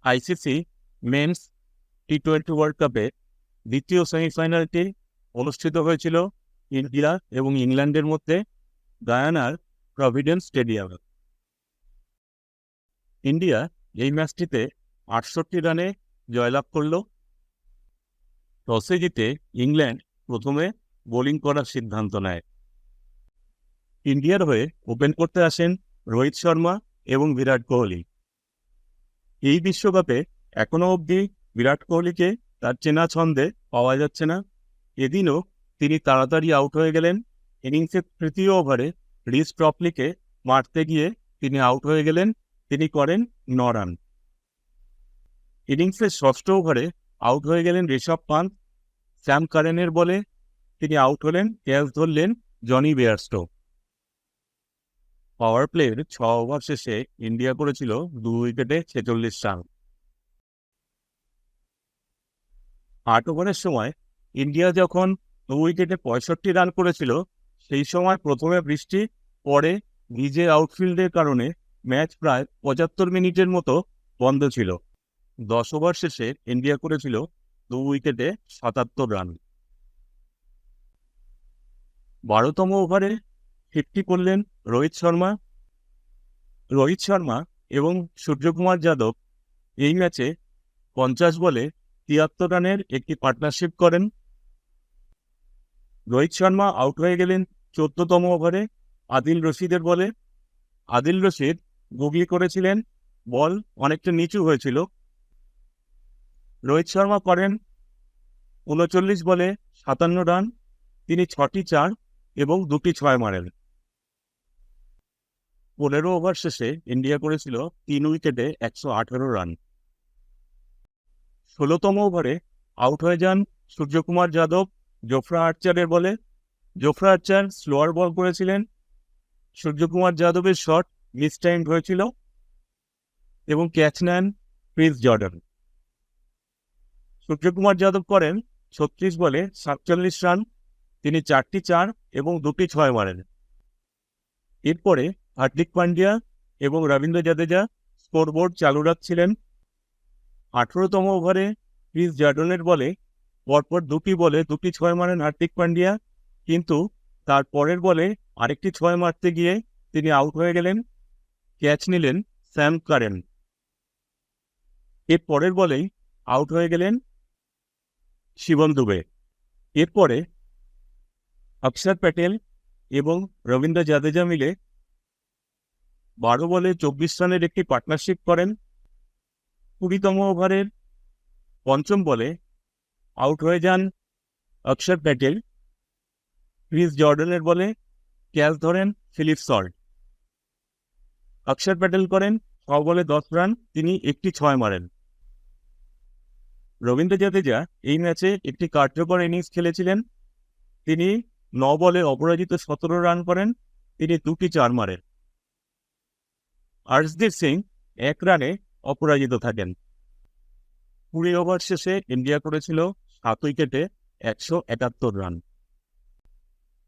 ICC men's টি-20 world কাপে দ্বিতীয় সেমিফাইনালটি অনুষ্ঠিত হয়েছিল ইন্ডিয়া এবং ইংল্যান্ডের মধ্যে গায়ানার প্রভিডেন্স স্টেডিয়ামে। ইন্ডিয়া এই ম্যাচটিতে 68 রানে জয়লাভ করল। টসে জিতে ইংল্যান্ড প্রথমে বোলিং করার সিদ্ধান্ত নেয়। ইন্ডিয়ার হয়ে ওপেন করতে আসেন রোহিত শর্মা এবং বিরাট কোহলি। এই বিশ্বকাপে এখনও অবধি বিরাট কোহলিকে তার চেনা ছন্দে পাওয়া যাচ্ছে না। এদিনও তিনি তাড়াতাড়ি আউট হয়ে গেলেন। ইনিংসের তৃতীয় ওভারে রিস ট্রপলিকে মারতে গিয়ে তিনি আউট হয়ে গেলেন। তিনি করেন 9 রান। ইনিংসের ষষ্ঠ ওভারে আউট হয়ে গেলেন ঋষভ পান্থ। স্যাম কারেনের বলে তিনি আউট হলেন, ক্যাচ ধরলেন জনি বেয়ারস্টো। পাওয়ার প্লের 6 ওভার শেষে ইন্ডিয়া করেছিল 2 উইকেটে 46 রান। 8 ওভারের সময় ইন্ডিয়া যখন 2 উইকেটে 65 রান করেছিল, সেই সময় প্রথমে বৃষ্টি, পরে ভিজে আউটফিল্ডের কারণে ম্যাচ প্রায় 75 মিনিটের মতো বন্ধ ছিল। 10 ওভার শেষে ইন্ডিয়া করেছিল 2 উইকেটে 77 রান। 12তম ওভারে 50 করলেন রোহিত শর্মা। রোহিত শর্মা এবং সূর্যকুমার যাদব এই ম্যাচে 50 বলে 73 রানের একটি পার্টনারশিপ করেন। রোহিত শর্মা আউট হয়ে গেলেন 14তম ওভারে আদিল রশিদের বলে। আদিল রশিদ গুগলি করেছিলেন, বল অনেকটা নিচু হয়েছিল। রোহিত শর্মা করেন 39 বলে 57 রান। তিনি 6টি 4 এবং 2টি 6 মারেন। 15 ওভার শেষে ইন্ডিয়া করেছিল 3 উইকেটে 118 রান। 16তম ওভারে আউট হয়ে যান সূর্যকুমার যাদব জোফরা আর্চারের বলে। জোফরা আর্চার স্লোয়ার বল করেছিলেন। সূর্যকুমার যাদবের শট মিসটাইমড হয়েছিল এবং ক্যাচ নেন ক্রিস জর্ডান। সূর্যকুমার যাদব করেন 36 বলে 47 রান। তিনি 4টি 4 এবং 2টি 6 মারেন। এরপরে হার্দিক পান্ডিয়া এবং রবীন্দ্র জাদেজা স্কোরবোর্ড চালু রাখছিলেন। 18তম ওভারে ক্রিস জর্ডানের বলে পরপর 2টি বলে 2টি 6 মারেন হার্দিক পান্ডিয়া, কিন্তু তার পরের বলে আরেকটি 6 মারতে গিয়ে তিনি আউট হয়ে গেলেন। ক্যাচ নিলেন স্যাম কারেন। এর পরের বলেই আউট হয়ে গেলেন শিবম দুবে। এরপরে অক্ষর প্যাটেল এবং রবীন্দ্র জাদেজা মিলে 12 বলে 24 রানের একটি পার্টনারশিপ করেন। 20তম ওভারের 5ম বলে আউট হয়ে যান অক্ষর প্যাটেল। ক্রিস জর্ডানের বলে ক্যাচ ধরেন ফিলিপ সল্ট। অক্ষর প্যাটেল করেন 6 বলে 10 রান। তিনি একটি 6 মারেন। রবীন্দ্র জাদেজা এই ম্যাচে একটি কার্যকর ইনিংস খেলেছিলেন। তিনি 9 বলে অপরাজিত 17 রান করেন। তিনি 2টি 4 মারেন। আর্শদীপ সিং 1 রানে অপরাজিত থাকেন। 20 ওভার শেষে ইন্ডিয়া করেছিল 7 উইকেটে 171 রান।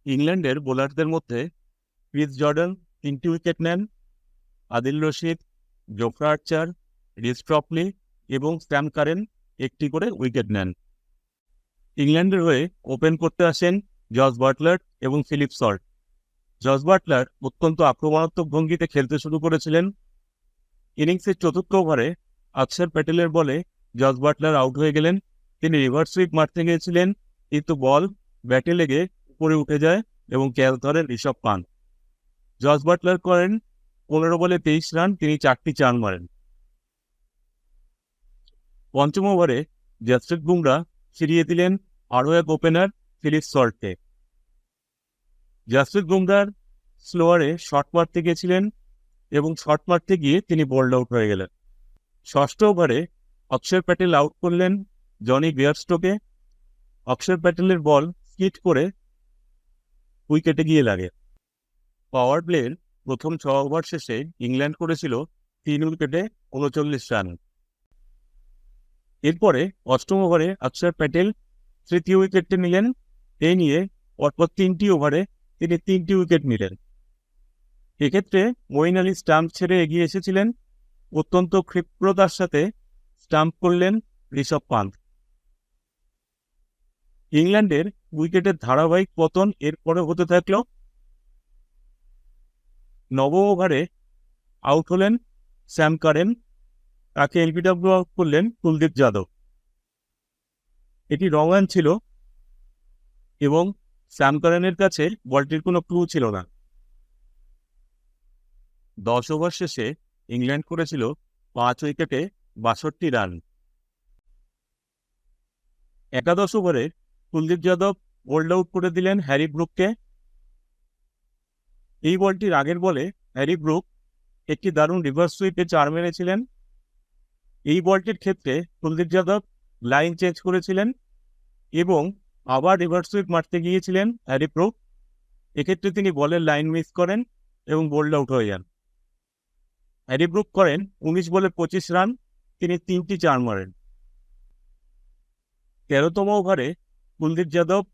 ইংল্যান্ডের বোলারদের মধ্যে ক্রিস জর্ডান 3টি উইকেট নেন। আদিল রশিদ, জোফরা আর্চার, রিস ট্রপলি এবং স্যাম কারেন একটি করে উইকেট নেন। ইংল্যান্ডের হয়ে ওপেন করতে আসেন জস বাটলার এবং ফিলিপ সল্ট। জস বাটলার অত্যন্ত আক্রমণাত্মক ভঙ্গিতে খেলতে শুরু করেছিলেন। ইনিংসের 4র্থ ওভারে অক্ষর প্যাটেলের বলে জস বাটলার আউট হয়ে গেলেন। তিনি রিভার্স সুইপ মারতে গিয়েছিলেন, কিন্তু বল ব্যাটে লেগে উপরে উঠে যায় এবং ক্যাচ ধরেন ঋষভ পান্থ। জস বাটলার করেন 15 বলে 23 রান। তিনি 4টি 4 মারেন। 5ম ওভারে জসপ্রীত বুমরা ফিরিয়ে দিলেন আরও এক ওপেনার ফিলিপ সল্টকে। জসপ্রীত বুমরার স্লোয়ারে শট মারতে গিয়েছিলেন এবং শট মারতে গিয়ে তিনি বোল্ড আউট হয়ে গেলেন। 6ষ্ঠ ওভারে অক্ষর প্যাটেল আউট করলেন জনি বেয়ারস্টোকে। অক্ষর প্যাটেলের বল স্কিট করে উইকেটে গিয়ে লাগে। পাওয়ার প্লের প্রথম 6 ওভার শেষে ইংল্যান্ড করেছিল 3 উইকেটে 39 রান। এরপরে 8ম ওভারে অক্ষর প্যাটেল 3য় উইকেটটি নিলেন। এই নিয়ে পরপর 3টি ওভারে তিনি 3টি উইকেট নিলেন। এক্ষেত্রে মঈন আলী স্টাম্প ছেড়ে এগিয়ে এসেছিলেন। অত্যন্ত ক্ষিপ্রতার সাথে স্টাম্প করলেন ঋষভ পান্থ। ইংল্যান্ডের উইকেটের ধারাবাহিক পতন এরপরে হতে থাকল। নবম ওভারে আউট হলেন স্যাম কারেন, তাকে এলবিডব্লিউ আউট করলেন কুলদীপ যাদব। এটি রং রান ছিল এবং স্যাম কারেনের কাছে বলটির কোনো ক্লু ছিল না। 10 ওভার শেষে ইংল্যান্ড করেছিল 5 উইকেটে 62 রান। একাদশ ওভারে কুলদীপ যাদব বোল্ড আউট করে দিলেন হ্যারি ব্রুককে। এই বলটির আগের বলে হ্যারি ব্রুক একটি দারুণ রিভার্স সুইপে 4 মেরেছিলেন। এই বলটির ক্ষেত্রে কুলদীপ যাদব লাইন চেঞ্জ করেছিলেন এবং আবার রিভার্স সুইপ মারতে গিয়েছিলেন হ্যারি ব্রুক। এক্ষেত্রে তিনি বলের লাইন মিস করেন এবং বোল্ড আউট হয়ে যান। হ্যারি ব্রুক করেন 19 বলে 25 রান, তিনি 3টি 4 মারেন। 13তম ওভারে কুলদীপ যাদব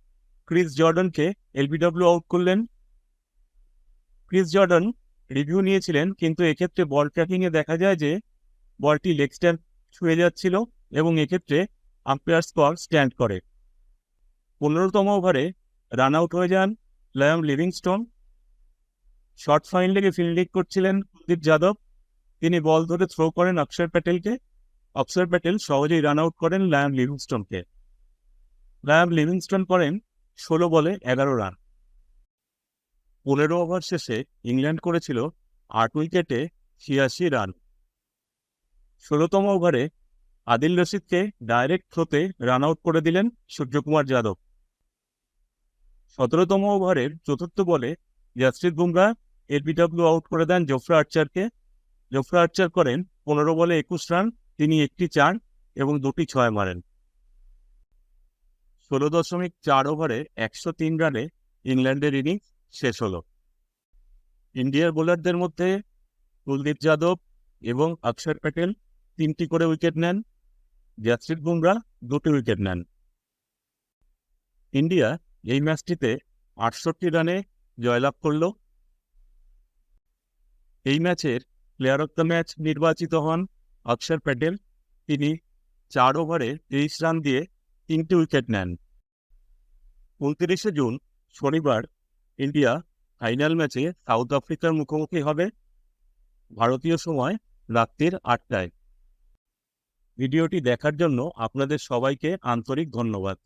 ক্রিস জর্ডনকে এলবিডব্লিউ আউট করলেন। ক্রিস জর্ডন রিভিউ নিয়েছিলেন, কিন্তু এক্ষেত্রে বল ট্র্যাকিংয়ে দেখা যায় যে বলটি লেগ স্ট্যাম্প ছুঁয়ে যাচ্ছিল এবং এক্ষেত্রে আম্পায়ার স্কোর স্ট্যান্ড করে। 15তম ওভারে রান আউট হয়ে যান লায়াম লিভিংস্টোন। শর্ট ফাইন লেগে ফিল্ডিং করছিলেন কুলদীপ যাদব, তিনি বল ধরে থ্রো করেন অক্ষর প্যাটেলকে। অক্ষর প্যাটেল সহজেই রান আউট করেন লায়াম লিভিংস্টোনকে। লায়াম লিভিংস্টোন করেন 16 বলে 11 রান। 15 ওভার শেষে ইংল্যান্ড করেছিল 8 উইকেটে 86 রান। 16তম ওভারে আদিল রশিদকে ডাইরেক্ট থ্রোতে রান আউট করে দিলেন সূর্যকুমার যাদব। 17তম ওভারের চতুর্থ বলে জাসপ্রীত বুমরা এলবিডব্লিউ আউট করে দেন জোফরা আর্চারকে। জোফরা আর্চার করেন 15 বলে 21 রান, তিনি একটি 4 এবং 2টি 6 মারেন। 16.4 ওভারে 103 রানে ইংল্যান্ডের ইনিংস শেষ হল। ইন্ডিয়ার বোলারদের মধ্যে কুলদীপ যাদব এবং অক্ষর প্যাটেল 3টি করে উইকেট নেন, জাসপ্রীত বুমরা 2টি উইকেট নেন। ইন্ডিয়া এই ম্যাচটিতে 68 রানে জয়লাভ করল। এই ম্যাচের প্লেয়ার অফ দ্য ম্যাচ নির্বাচিত হন অক্ষর প্যাটেল, তিনি 4 ওভারে 23 রান দিয়ে 3টি উইকেট নেন। 29 জুন শনিবার ইন্ডিয়া ফাইনাল ম্যাচে সাউথ আফ্রিকার মুখোমুখি হবে, ভারতীয় সময় রাত্রির 8টায়। ভিডিওটি দেখার জন্য আপনাদের সবাইকে আন্তরিক ধন্যবাদ।